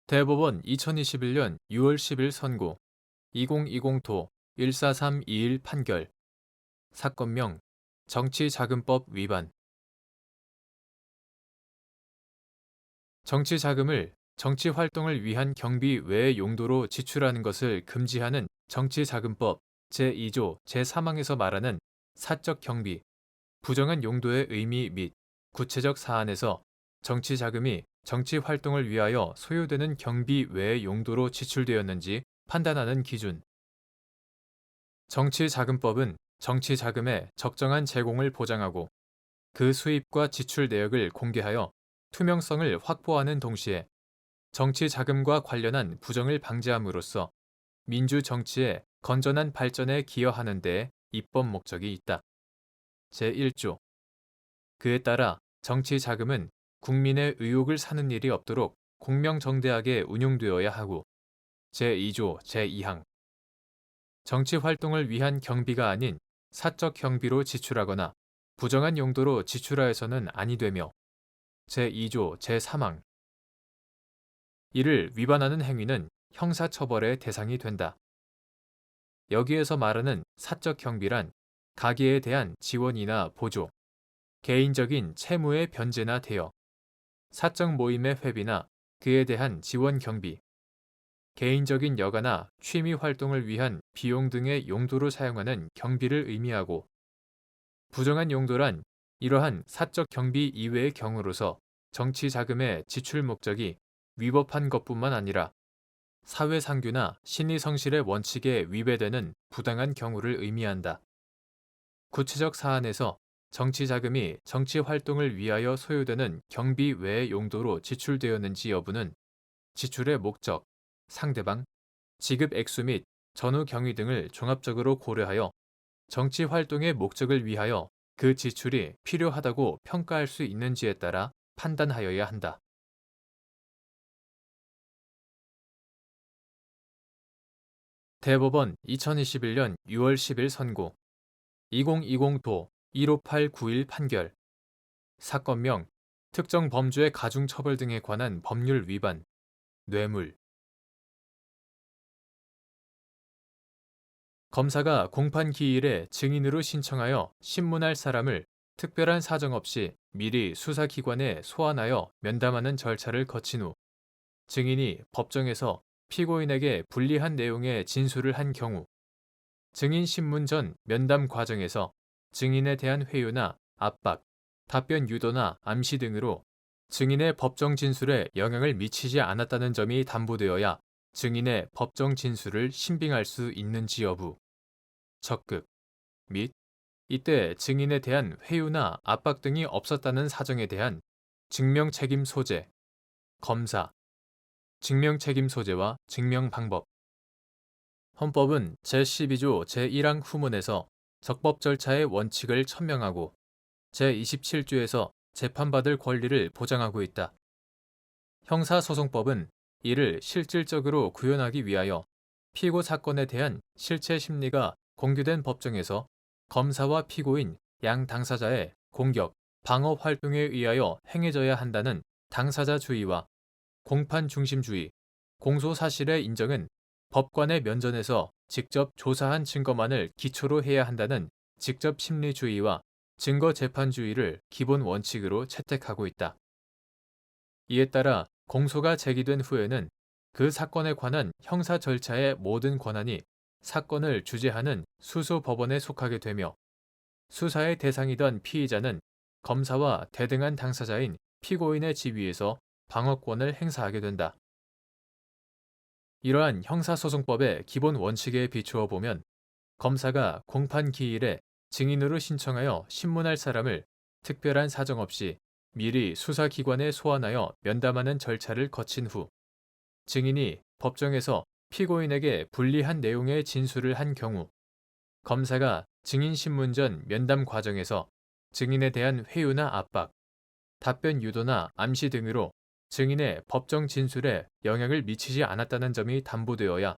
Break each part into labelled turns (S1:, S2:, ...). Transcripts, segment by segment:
S1: 대법원 2021년 6월 10일 선고 2020도 14321 판결 사건명 정치자금법 위반 정치자금을 정치활동을 위한 경비 외의 용도로 지출하는 것을 금지하는 정치자금법 제2조 제3항에서 말하는 사적 경비, 부정한 용도의 의미 및 구체적 사안에서 정치자금이 정치활동을 위하여 소요되는 경비 외의 용도로 지출되었는지 판단하는 기준. 정치자금법은 정치자금의 적정한 제공을 보장하고 그 수입과 지출 내역을 공개하여 투명성을 확보하는 동시에 정치자금과 관련한 부정을 방지함으로써 민주정치의 건전한 발전에 기여하는 데 입법 목적이 있다. 제1조. 그에 따라 정치자금은 국민의 의혹을 사는 일이 없도록 공명정대하게 운용되어야 하고 제2조 제2항. 정치활동을 위한 경비가 아닌 사적 경비로 지출하거나 부정한 용도로 지출하여서는 아니 되며 제2조 제3항. 이를 위반하는 행위는 형사처벌의 대상이 된다. 여기에서 말하는 사적 경비란 가계에 대한 지원이나 보조, 개인적인 채무의 변제나 대여, 사적 모임의 회비나 그에 대한 지원 경비, 개인적인 여가나 취미 활동을 위한 비용 등의 용도로 사용하는 경비를 의미하고 부정한 용도란 이러한 사적 경비 이외의 경우로서 정치 자금의 지출 목적이 위법한 것뿐만 아니라 사회상규나 신의성실의 원칙에 위배되는 부당한 경우를 의미한다. 구체적 사안에서 정치 자금이 정치 활동을 위하여 소요되는 경비 외의 용도로 지출되었는지 여부는 지출의 목적, 상대방, 지급 액수 및 전후 경위 등을 종합적으로 고려하여 정치 활동의 목적을 위하여 그 지출이 필요하다고 평가할 수 있는지에 따라 판단하여야 한다. 대법원 2021년 6월 10일 선고 2020도 15891 판결 사건명 특정 범죄의 가중처벌 등에 관한 법률 위반 뇌물 검사가 공판 기일에 증인으로 신청하여 신문할 사람을 특별한 사정 없이 미리 수사기관에 소환하여 면담하는 절차를 거친 후 증인이 법정에서 피고인에게 불리한 내용의 진술을 한 경우 증인 신문 전 면담 과정에서 증인에 대한 회유나 압박, 답변 유도나 암시 등으로 증인의 법정 진술에 영향을 미치지 않았다는 점이 담보되어야 증인의 법정 진술을 신빙할 수 있는지 여부, 적극 및 이때 증인에 대한 회유나 압박 등이 없었다는 사정에 대한 증명책임 소재, 검사, 증명책임 소재와 증명 방법. 헌법은 제12조 제1항 후문에서 적법 절차의 원칙을 천명하고 제27조에서 재판받을 권리를 보장하고 있다. 형사소송법은 이를 실질적으로 구현하기 위하여 피고 사건에 대한 실체 심리가 공개된 법정에서 검사와 피고인 양 당사자의 공격, 방어 활동에 의하여 행해져야 한다는 당사자주의와 공판중심주의, 공소사실의 인정은 법관의 면전에서 직접 조사한 증거만을 기초로 해야 한다는 직접심리주의와 증거재판주의를 기본 원칙으로 채택하고 있다. 이에 따라 공소가 제기된 후에는 그 사건에 관한 형사 절차의 모든 권한이 사건을 주재하는 수소법원에 속하게 되며 수사의 대상이던 피의자는 검사와 대등한 당사자인 피고인의 지위에서 방어권을 행사하게 된다. 이러한 형사소송법의 기본 원칙에 비추어 보면 검사가 공판 기일에 증인으로 신청하여 신문할 사람을 특별한 사정 없이 미리 수사기관에 소환하여 면담하는 절차를 거친 후 증인이 법정에서 피고인에게 불리한 내용의 진술을 한 경우 검사가 증인 신문 전 면담 과정에서 증인에 대한 회유나 압박, 답변 유도나 암시 등으로 증인의 법정 진술에 영향을 미치지 않았다는 점이 담보되어야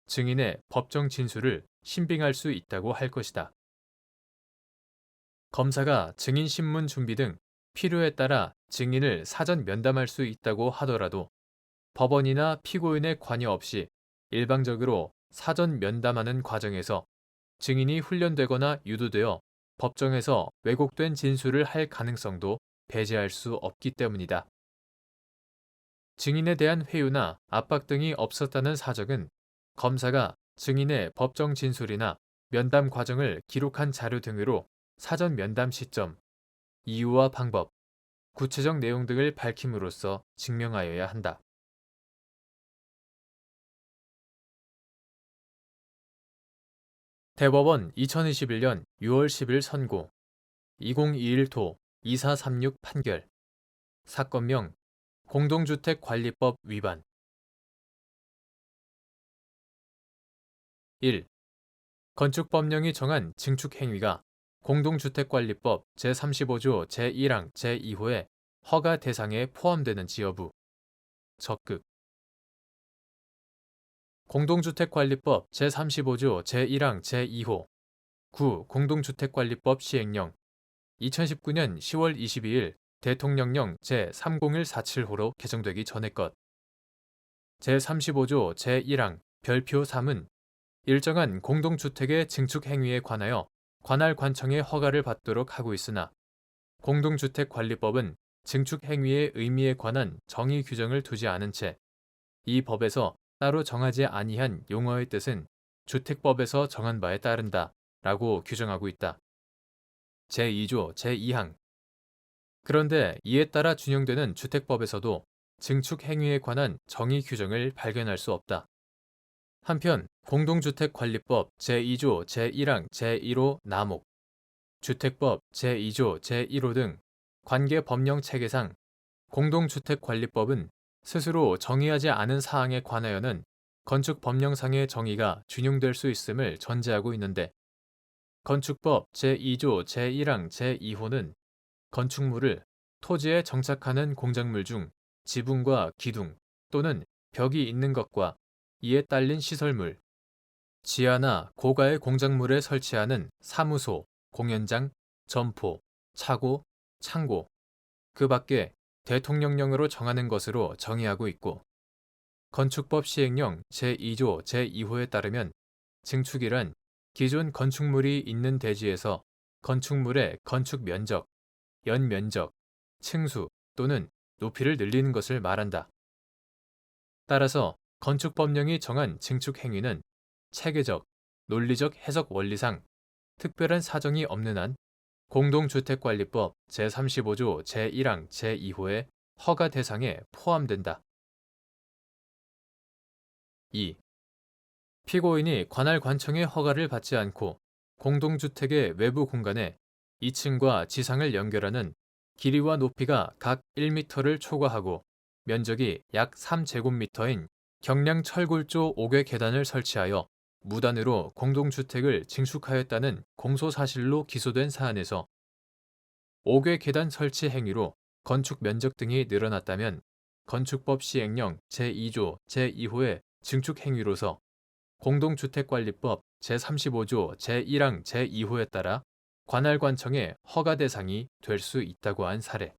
S1: 증인의 법정 진술을 신빙할 수 있다고 할 것이다. 검사가 증인 신문 준비 등 필요에 따라 증인을 사전 면담할 수 있다고 하더라도 법원이나 피고인의 관여 없이 일방적으로 사전 면담하는 과정에서 증인이 훈련되거나 유도되어 법정에서 왜곡된 진술을 할 가능성도 배제할 수 없기 때문이다. 증인에 대한 회유나 압박 등이 없었다는 사정은 검사가 증인의 법정 진술이나 면담 과정을 기록한 자료 등으로 사전 면담 시점, 이유와 방법, 구체적 내용 등을 밝힘으로써 증명하여야 한다. 대법원 2021년 6월 10일 선고 2021도 2436 판결 사건명 공동주택관리법 위반 1. 건축법령이 정한 증축행위가 공동주택관리법 제35조 제1항 제2호의 허가 대상에 포함되는지 여부 적극 공동주택관리법 제35조 제1항 제2호 9. 공동주택관리법 시행령 2019년 10월 22일 대통령령 제30147호로 개정되기 전의 것 제35조 제1항 별표 3은 일정한 공동주택의 증축 행위에 관하여 관할 관청의 허가를 받도록 하고 있으나 공동주택관리법은 증축 행위의 의미에 관한 정의 규정을 두지 않은 채 이 법에서 따로 정하지 아니한 용어의 뜻은 주택법에서 정한 바에 따른다 라고 규정하고 있다. 제2조 제2항 그런데 이에 따라 준용되는 주택법에서도 증축 행위에 관한 정의 규정을 발견할 수 없다. 한편 공동주택관리법 제2조 제1항 제1호 나목, 주택법 제2조 제1호 등 관계 법령 체계상 공동주택관리법은 스스로 정의하지 않은 사항에 관하여는 건축법령상의 정의가 준용될 수 있음을 전제하고 있는데 건축법 제2조 제1항 제2호는 건축물을 토지에 정착하는 공작물 중 지붕과 기둥 또는 벽이 있는 것과 이에 딸린 시설물, 지하나 고가의 공작물에 설치하는 사무소, 공연장, 점포, 차고, 창고, 그 밖에 대통령령으로 정하는 것으로 정의하고 있고 건축법 시행령 제2조 제2호에 따르면 증축이란 기존 건축물이 있는 대지에서 건축물의 건축 면적, 연면적, 층수 또는 높이를 늘리는 것을 말한다. 따라서 건축법령이 정한 증축 행위는 체계적, 논리적 해석 원리상 특별한 사정이 없는 한 공동주택관리법 제35조 제1항 제2호의 허가 대상에 포함된다. 2. 피고인이 관할 관청의 허가를 받지 않고 공동주택의 외부 공간에 2층과 지상을 연결하는 길이와 높이가 각 1m를 초과하고 면적이 약 3제곱미터인 경량 철골조 5개 계단을 설치하여 무단으로 공동주택을 증축하였다는 공소사실로 기소된 사안에서 5개 계단 설치 행위로 건축 면적 등이 늘어났다면 건축법 시행령 제2조 제2호의 증축 행위로서 공동주택관리법 제35조 제1항 제2호에 따라 관할관청의 허가 대상이 될 수 있다고 한 사례.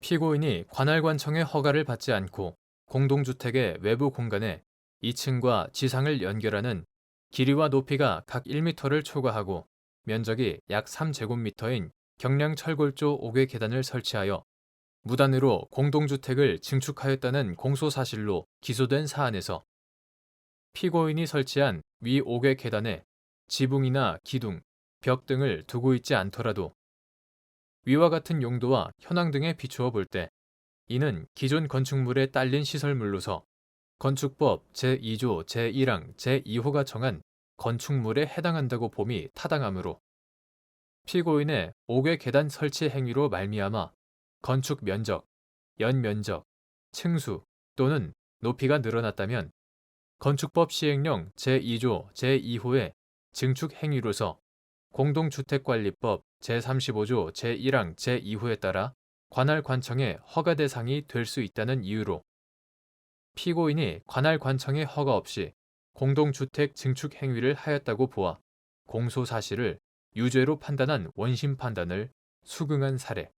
S1: 피고인이 관할관청의 허가를 받지 않고 공동주택의 외부 공간에 2층과 지상을 연결하는 길이와 높이가 각 1m를 초과하고 면적이 약 3제곱미터인 경량 철골조 5개 계단을 설치하여 무단으로 공동주택을 증축하였다는 공소사실로 기소된 사안에서 피고인이 설치한 위 5개 계단에 지붕이나 기둥, 벽 등을 두고 있지 않더라도 위와 같은 용도와 현황 등에 비추어 볼 때 이는 기존 건축물에 딸린 시설물로서 건축법 제2조 제1항 제2호가 정한 건축물에 해당한다고 봄이 타당하므로 피고인의 5개 계단 설치 행위로 말미암아 건축 면적, 연면적, 층수 또는 높이가 늘어났다면 건축법 시행령 제2조 제2호의 증축 행위로서 공동주택관리법 제35조 제1항 제2호에 따라 관할관청의 허가 대상이 될 수 있다는 이유로 피고인이 관할관청의 허가 없이 공동주택 증축 행위를 하였다고 보아 공소사실을 유죄로 판단한 원심 판단을 수긍한 사례.